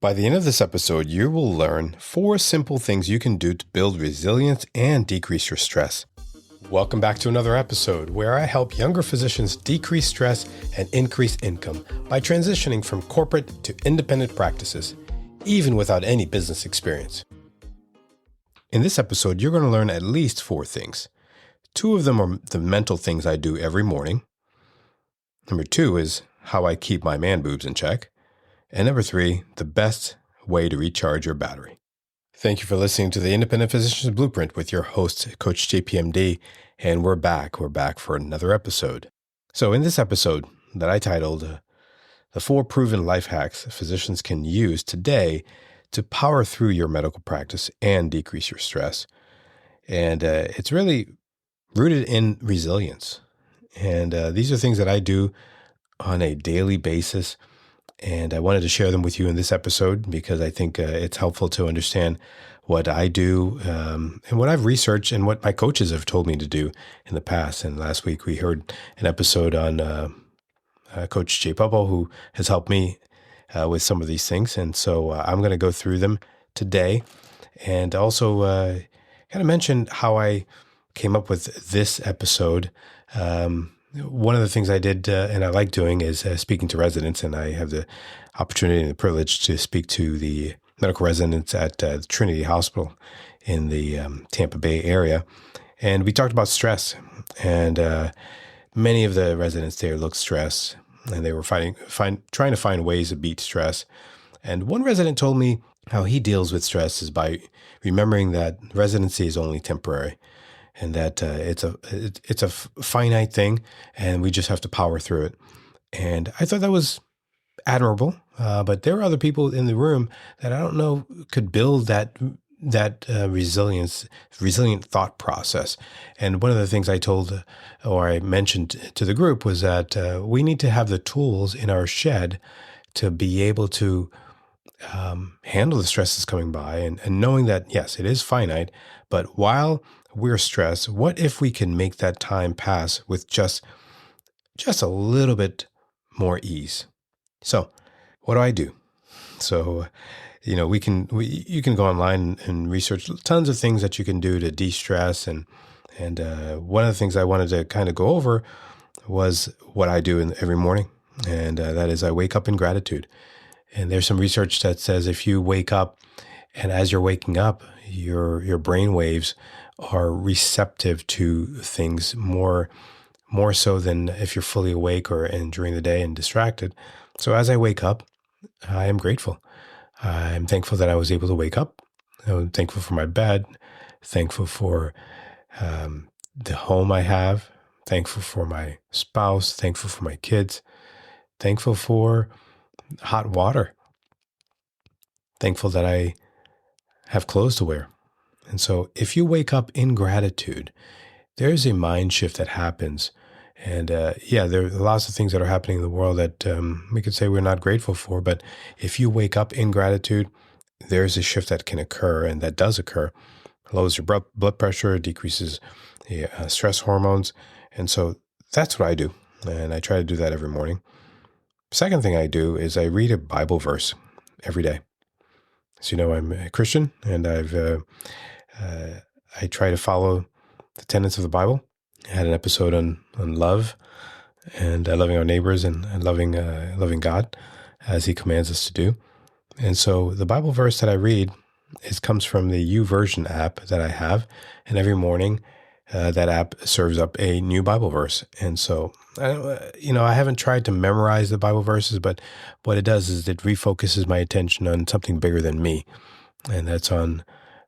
By the end of this episode, you will learn 4 simple things you can do to build resilience and decrease your stress. Welcome back to another episode where I help younger physicians decrease stress and increase income by transitioning from corporate to independent practices, even without any business experience. In this episode, you're going to learn at least 4 things. 2 of them are the mental things I do every morning. Number 2 is how I keep my man boobs in check. And number 3, the best way to recharge your battery. Thank you for listening to the Independent Physician's Blueprint with your host, Coach JPMD. And we're back for another episode. So in this episode that I titled, The 4 Proven Life Hacks Physicians Can Use Today to Power Through Your Medical Practice and Decrease Your Stress. And it's really rooted in resilience. And these are things that I do on a daily basis. And I wanted to share them with you in this episode because I think it's helpful to understand what I do and what I've researched and what my coaches have told me to do in the past. And last week we heard an episode on Coach J. Puppo, who has helped me with some of these things. And so I'm going to go through them today and also kind of mention how I came up with this episode. One of the things I did and I like doing is speaking to residents, and I have the opportunity and the privilege to speak to the medical residents at Trinity Hospital in the Tampa Bay area. And we talked about stress, and many of the residents there looked stressed, and they were trying to find ways to beat stress. And one resident told me how he deals with stress is by remembering that residency is only temporary. And that it's a finite thing, and we just have to power through it. And I thought that was admirable. But there are other people in the room that I don't know could build that resilient thought process. And one of the things I told or I mentioned to the group was that we need to have the tools in our shed to be able to handle the stresses coming by, and knowing that, yes, it is finite, but while we're stressed, what if we can make that time pass with just a little bit more ease? So what do I do? So, you can go online and research tons of things that you can do to de-stress. And one of the things I wanted to kind of go over was what I do every morning. And that is I wake up in gratitude. And there's some research that says if you wake up, and as you're waking up, your brain waves are receptive to things more so than if you're fully awake and during the day and distracted. So as I wake up, I am grateful. I'm thankful that I was able to wake up. I'm thankful for my bed, thankful for the home I have, thankful for my spouse, thankful for my kids, thankful for hot water, thankful that I have clothes to wear. And so if you wake up in gratitude, there's a mind shift that happens. And there are lots of things that are happening in the world that we could say we're not grateful for. But if you wake up in gratitude, there's a shift that can occur, and that does occur. It lowers your blood pressure, decreases stress hormones. And so that's what I do. And I try to do that every morning. Second thing I do is I read a Bible verse every day. As you know, I'm a Christian, and I try to follow the tenets of the Bible. I had an episode on love and loving our neighbors and loving God as He commands us to do. And so the Bible verse that I read comes from the YouVersion app that I have, and every morning that app serves up a new Bible verse. And so I haven't tried to memorize the Bible verses, but what it does is it refocuses my attention on something bigger than me, and that's on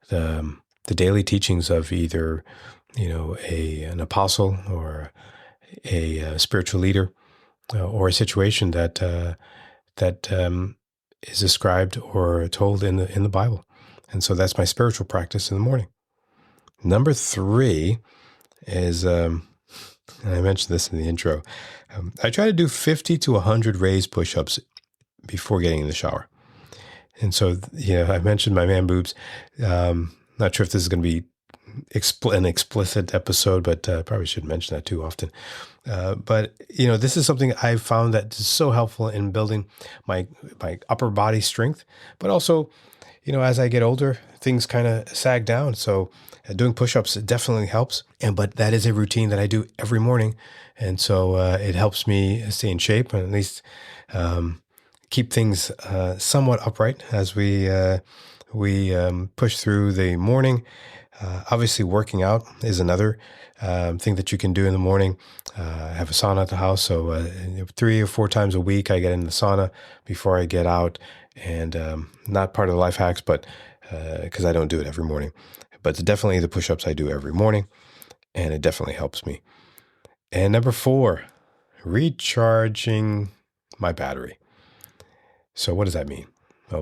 the daily teachings of either an apostle or a spiritual leader or a situation that is described or told in the Bible. And so that's my spiritual practice in the morning. Number 3 is, and I mentioned this in the intro, I try to do 50 to 100 raised pushups before getting in the shower. And so, I mentioned my man boobs. Not sure if this is going to be an explicit episode, but probably shouldn't mention that too often. But this is something I've found that is so helpful in building my upper body strength, but also, as I get older, things kind of sag down. So doing push-ups definitely helps. But that is a routine that I do every morning. And so it helps me stay in shape and at least keep things somewhat upright as we push through the morning. Obviously, working out is another thing that you can do in the morning. I have a sauna at the house, so 3 or 4 times a week I get in the sauna before I get out. And not part of the life hacks, but because I don't do it every morning. But definitely the push-ups I do every morning, and it definitely helps me. And number 4, recharging my battery. So what does that mean? I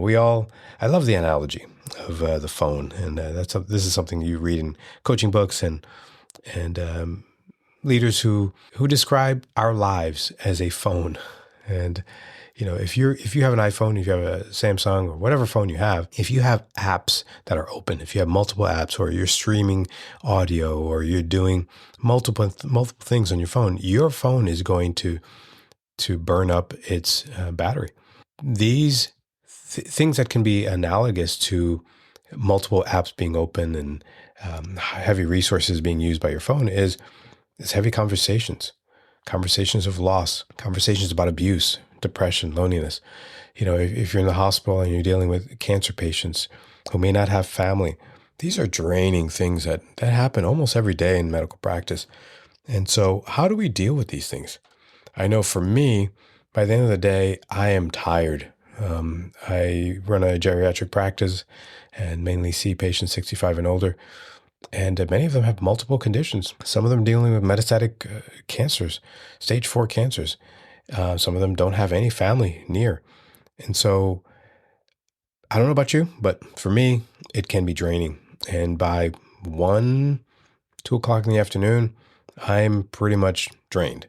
love the analogy of the phone, and this is something you read in coaching books and leaders who describe our lives as a phone. And if you have an iPhone, if you have a Samsung or whatever phone you have, if you have apps that are open, if you have multiple apps, or you're streaming audio, or you're doing multiple things on your phone is going to burn up its battery. These things that can be analogous to multiple apps being open and heavy resources being used by your phone is heavy conversations of loss, conversations about abuse, depression, loneliness. If you're in the hospital and you're dealing with cancer patients who may not have family, these are draining things that happen almost every day in medical practice. And so how do we deal with these things? I know for me, by the end of the day, I am tired. I run a geriatric practice and mainly see patients 65 and older. And many of them have multiple conditions. Some of them dealing with metastatic cancers, stage 4 cancers. Some of them don't have any family near. And so I don't know about you, but for me, it can be draining. And by 1, 2 o'clock in the afternoon, I'm pretty much drained.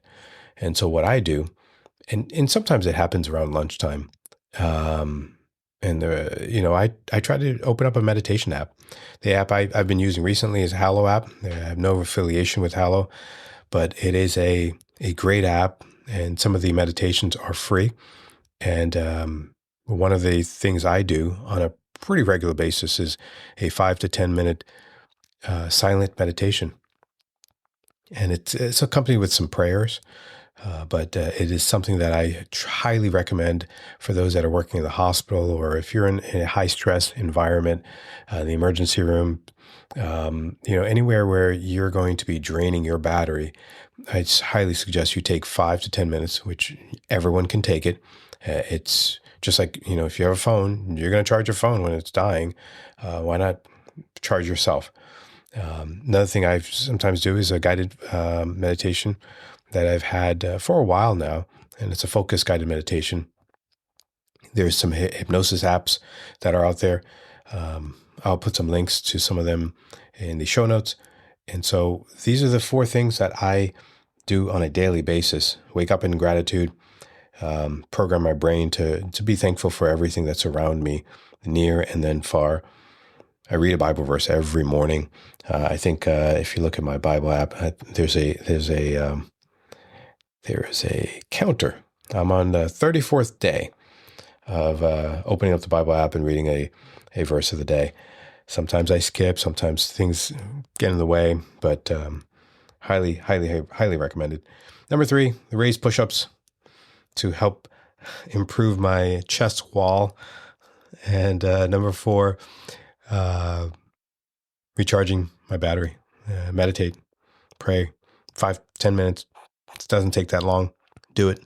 And so what I do, and sometimes it happens around lunchtime, I try to open up a meditation app. The app I've been using recently is Hallow app. I have no affiliation with Hallow, but it is a great app, and some of the meditations are free. And one of the things I do on a pretty regular basis is a 5 to 10 minute silent meditation. And it's accompanied with some prayers. But it is something that I highly recommend for those that are working in the hospital, or if you're in a high stress environment, the emergency room, anywhere where you're going to be draining your battery. I highly suggest you take 5 to 10 minutes, which everyone can take it. It's just like, if you have a phone, you're going to charge your phone when it's dying. Why not charge yourself? Another thing I sometimes do is a guided meditation that I've had for a while now, and it's a focus guided meditation. There's some hypnosis apps that are out there. I'll put some links to some of them in the show notes. And so these are the 4 things that I do on a daily basis. Wake up in gratitude, program my brain to be thankful for everything that's around me, near and then far. I read a Bible verse every morning. I think if you look at my Bible app, there's a counter. I'm on the 34th day of opening up the Bible app and reading a verse of the day. Sometimes I skip, sometimes things get in the way, but highly, highly, highly recommended. Number 3, the raised push-ups to help improve my chest wall. And number 4, recharging my battery. Meditate, pray, 5-10 minutes. It doesn't take that long. Do it.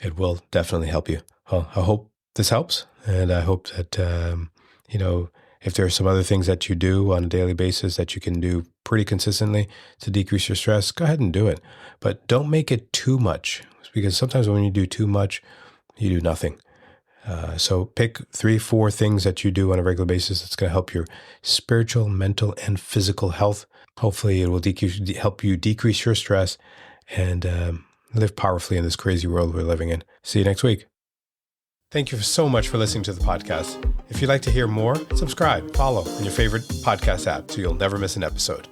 It will definitely help you. Well, I hope this helps. And I hope that, if there are some other things that you do on a daily basis that you can do pretty consistently to decrease your stress, go ahead and do it. But don't make it too much, because sometimes when you do too much, you do nothing. So pick 3-4 things that you do on a regular basis that's going to help your spiritual, mental, and physical health. Hopefully it will help you decrease your stress and live powerfully in this crazy world we're living in. See you next week. Thank you so much for listening to the podcast. If you'd like to hear more, subscribe, follow on your favorite podcast app so you'll never miss an episode.